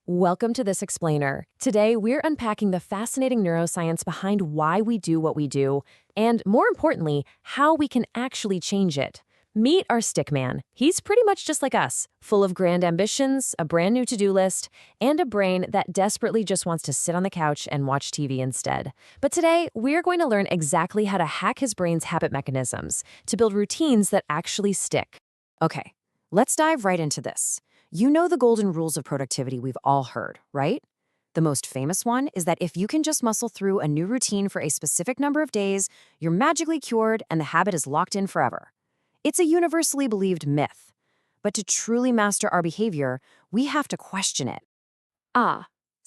Welcome to This Explainer. Today, we're unpacking the fascinating neuroscience behind why we do what we do, and more importantly, how we can actually change it. Meet our stick man. He's pretty much just like us, full of grand ambitions, a brand new to-do list, and a brain that desperately just wants to sit on the couch and watch TV instead. But today, we're going to learn exactly how to hack his brain's habit mechanisms to build routines that actually stick. Okay, let's dive right into this. You know the golden rules of productivity we've all heard, right? The most famous one is that if you can just muscle through a new routine for a specific number of days, you're magically cured and the habit is locked in forever. It's a universally believed myth. But to truly master our behavior, we have to question it.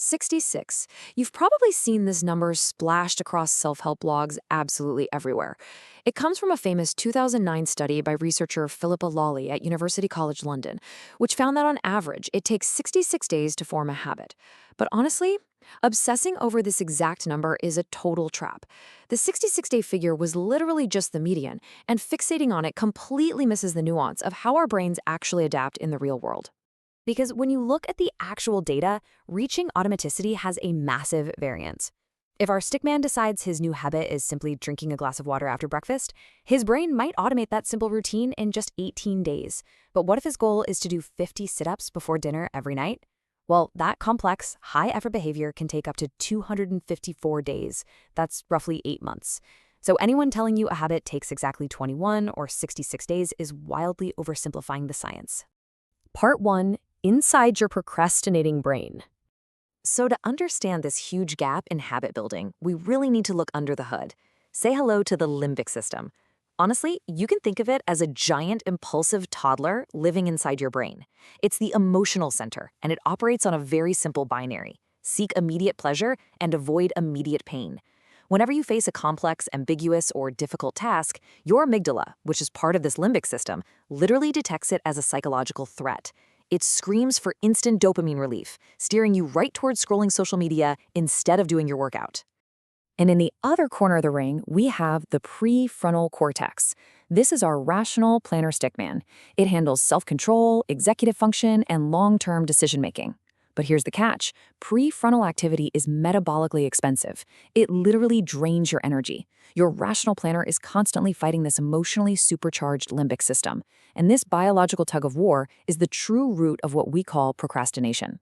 66. You've probably seen this number splashed across self-help blogs absolutely everywhere. It comes from a famous 2009 study by researcher Philippa Lawley at University College London, which found that on average, it takes 66 days to form a habit. But honestly, obsessing over this exact number is a total trap. The 66-day figure was literally just the median, and fixating on it completely misses the nuance of how our brains actually adapt in the real world. Because when you look at the actual data, reaching automaticity has a massive variance. If our stickman decides his new habit is simply drinking a glass of water after breakfast, his brain might automate that simple routine in just 18 days. But what if his goal is to do 50 sit-ups before dinner every night? Well, that complex, high-effort behavior can take up to 254 days. That's roughly 8 months. So anyone telling you a habit takes exactly 21 or 66 days is wildly oversimplifying the science. Part 1. Inside your procrastinating brain. So to understand this huge gap in habit building, we really need to look under the hood. Say hello to the limbic system. Honestly, you can think of it as a giant impulsive toddler living inside your brain. It's the emotional center, and it operates on a very simple binary: seek immediate pleasure and avoid immediate pain. Whenever you face a complex, ambiguous, or difficult task, your amygdala, which is part of this limbic system, literally detects it as a psychological threat. It screams for instant dopamine relief, steering you right towards scrolling social media instead of doing your workout. And in the other corner of the ring, we have the prefrontal cortex. This is our rational planner stickman. It handles self-control, executive function, and long-term decision-making. But here's the catch. Prefrontal activity is metabolically expensive. It literally drains your energy. Your rational planner is constantly fighting this emotionally supercharged limbic system. And this biological tug of war is the true root of what we call procrastination.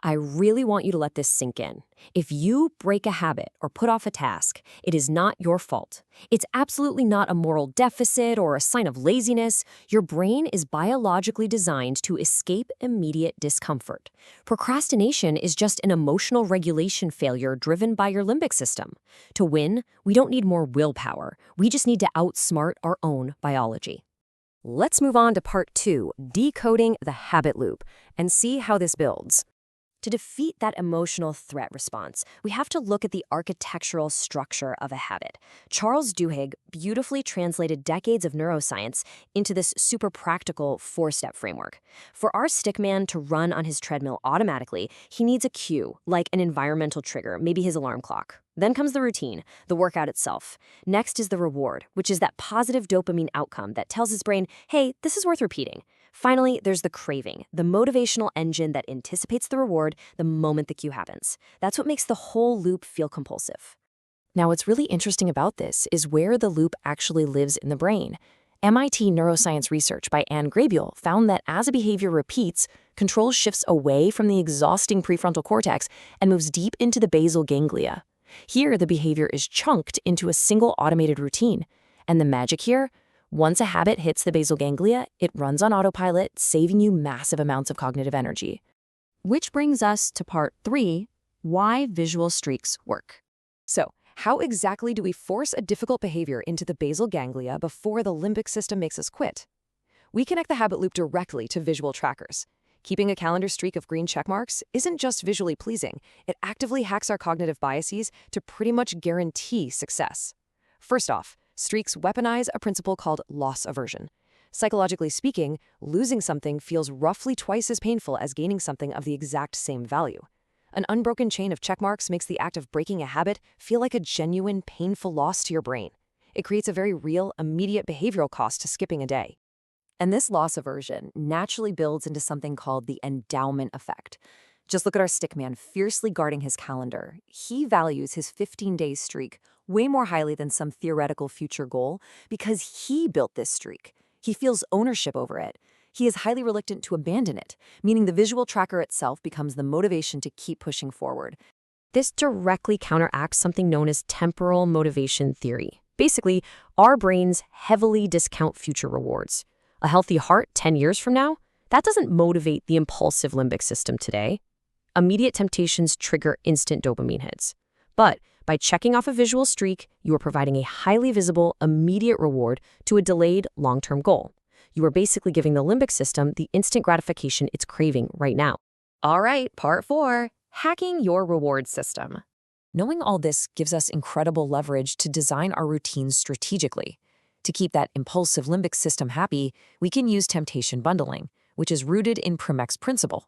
I really want you to let this sink in. If you break a habit or put off a task, it is not your fault. It's absolutely not a moral deficit or a sign of laziness. Your brain is biologically designed to escape immediate discomfort. Procrastination is just an emotional regulation failure driven by your limbic system. To win, we don't need more willpower. We just need to outsmart our own biology. Let's move on to part 2, decoding the habit loop, and see how this builds. To defeat that emotional threat response, we have to look at the architectural structure of a habit. Charles Duhigg beautifully translated decades of neuroscience into this super practical 4-step framework. For our stickman to run on his treadmill automatically, he needs a cue, like an environmental trigger, maybe his alarm clock. Then comes the routine, the workout itself. Next is the reward, which is that positive dopamine outcome that tells his brain, hey, this is worth repeating. Finally, there's the craving, the motivational engine that anticipates the reward the moment the cue happens. That's what makes the whole loop feel compulsive. Now, what's really interesting about this is where the loop actually lives in the brain. MIT neuroscience research by Anne Grabeel found that as a behavior repeats, control shifts away from the exhausting prefrontal cortex and moves deep into the basal ganglia. Here, the behavior is chunked into a single automated routine. And the magic here? Once a habit hits the basal ganglia, it runs on autopilot, saving you massive amounts of cognitive energy. Which brings us to part 3, why visual streaks work. So, how exactly do we force a difficult behavior into the basal ganglia before the limbic system makes us quit? We connect the habit loop directly to visual trackers. Keeping a calendar streak of green checkmarks isn't just visually pleasing, it actively hacks our cognitive biases to pretty much guarantee success. First off, streaks weaponize a principle called loss aversion. Psychologically speaking, losing something feels roughly twice as painful as gaining something of the exact same value. An unbroken chain of checkmarks makes the act of breaking a habit feel like a genuine, painful loss to your brain. It creates a very real, immediate behavioral cost to skipping a day. And this loss aversion naturally builds into something called the endowment effect. Just look at our stickman fiercely guarding his calendar. He values his 15-day streak way more highly than some theoretical future goal because he built this streak. He feels ownership over it. He is highly reluctant to abandon it, meaning the visual tracker itself becomes the motivation to keep pushing forward. This directly counteracts something known as temporal motivation theory. Basically, our brains heavily discount future rewards. A healthy heart 10 years from now? That doesn't motivate the impulsive limbic system today. Immediate temptations trigger instant dopamine hits. But by checking off a visual streak, you are providing a highly visible, immediate reward to a delayed long-term goal. You are basically giving the limbic system the instant gratification it's craving right now. All right, part 4, hacking your reward system. Knowing all this gives us incredible leverage to design our routines strategically. To keep that impulsive limbic system happy, we can use temptation bundling, which is rooted in Primex's principle.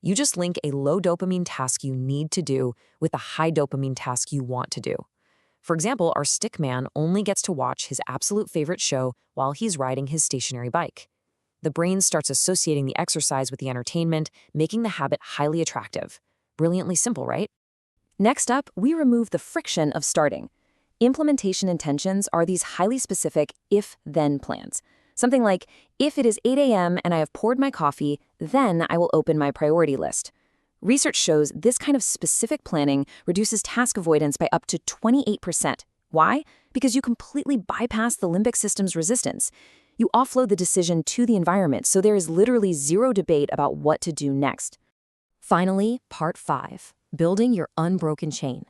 You just link a low dopamine task you need to do with a high dopamine task you want to do. For example, our stickman only gets to watch his absolute favorite show while he's riding his stationary bike. The brain starts associating the exercise with the entertainment, making the habit highly attractive. Brilliantly simple, right? Next up, we remove the friction of starting. Implementation intentions are these highly specific if-then plans. Something like, if it is 8 a.m. and I have poured my coffee, then I will open my priority list. Research shows this kind of specific planning reduces task avoidance by up to 28%. Why? Because you completely bypass the limbic system's resistance. You offload the decision to the environment, so there is literally zero debate about what to do next. Finally, part 5, building your unbroken chain.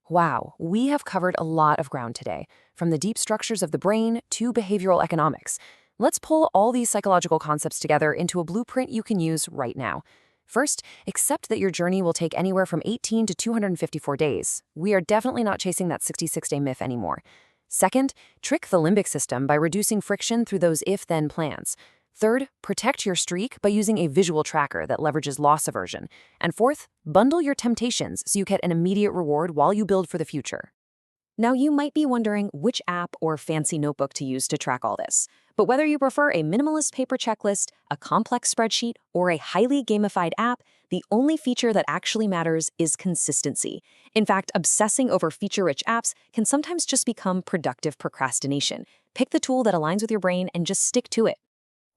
Wow, we have covered a lot of ground today, from the deep structures of the brain to behavioral economics. Let's pull all these psychological concepts together into a blueprint you can use right now. First, accept that your journey will take anywhere from 18 to 254 days. We are definitely not chasing that 66-day myth anymore. Second, trick the limbic system by reducing friction through those if-then plans. Third, protect your streak by using a visual tracker that leverages loss aversion. And fourth, bundle your temptations so you get an immediate reward while you build for the future. Now, you might be wondering which app or fancy notebook to use to track all this. But whether you prefer a minimalist paper checklist, a complex spreadsheet, or a highly gamified app, the only feature that actually matters is consistency. In fact, obsessing over feature-rich apps can sometimes just become productive procrastination. Pick the tool that aligns with your brain and just stick to it.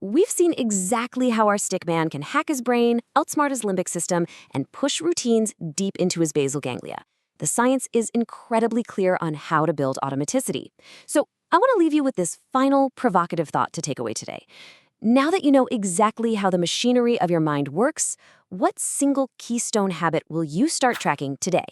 We've seen exactly how our stickman can hack his brain, outsmart his limbic system, and push routines deep into his basal ganglia. The science is incredibly clear on how to build automaticity. So I want to leave you with this final provocative thought to take away today. Now that you know exactly how the machinery of your mind works, what single keystone habit will you start tracking today?